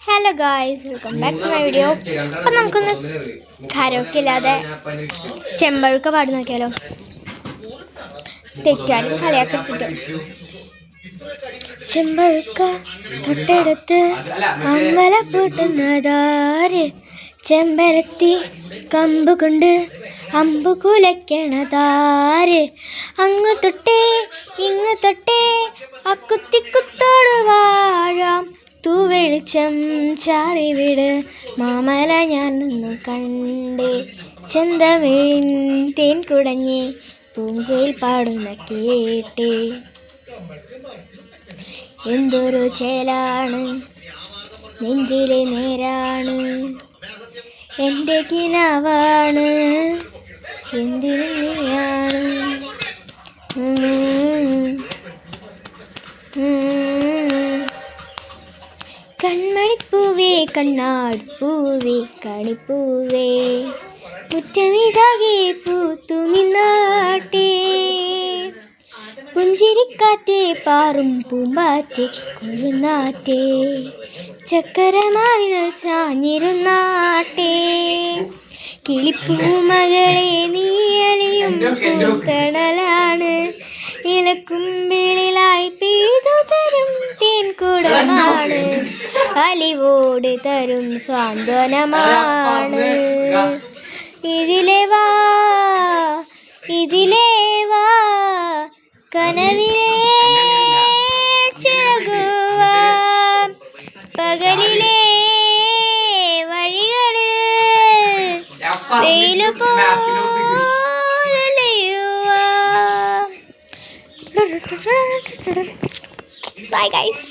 Hello guys, welcome back to my video. അപ്പം നമുക്കൊന്ന് karaoke ഇല്ലാതെ ചെമ്പഴുക്ക പാടി നോക്കിയാലോ. തെറ്റാലും കളിയാക്കിട്ട് ചെമ്പഴുക്ക തൊട്ടടുത്ത് അമ്പല പൂട്ടുന്നതാര്, ചെമ്പരത്തി കമ്പ് കൊണ്ട് അമ്പ് കുലയ്ക്കണതാര്, അങ്ങ് തൊട്ടേ ഇങ്ങ് തൊട്ടേ അക്കുത്തിക്കുത്തോട് വാഴാം, തൂവെളിച്ചം ചാറിവിട് മാമല ഞാൻ ഒന്ന് കണ്ടേ, ചെന്തമിഴിൻ തേൻ കുടഞ്ഞേ പൂങ്കുയിൽ പാടുന്ന കേട്ടേ. എന്തൊരു ചേലാണ് നെഞ്ചിലെ നേരാണ്, എൻ്റെ കിനാവാണ് എന്തിനു നീയാണ്. കൺമണിപ്പൂവേ കണ്ണാടിപ്പൂവേ കണിപ്പൂവേ മുറ്റമിതാകെ പൂത്തുമിന്നാട്ടേ, പുഞ്ചിരിക്കാറ്റേ പാറും പൂമ്പാറ്റേ കുറുനാറ്റേ, ചക്കരമാവിൽ ചാഞ്ഞിരുന്നാട്ടേ, കിളിപ്പൂമകളെ നീ അലിയും പൂക്കണലാണ്, ഇലക്കുമ്പിളിലായി പെയ്തു തരും തേൻകുടമാണ്, അലിവോട് തരും സാന്ത്വനമാണ്. ഇതിലേ വാ കനവിലെ ചിറകുവാം, പകലിലെ വഴികളിൽ വെയിലു പോലെയുവാം. Bye guys.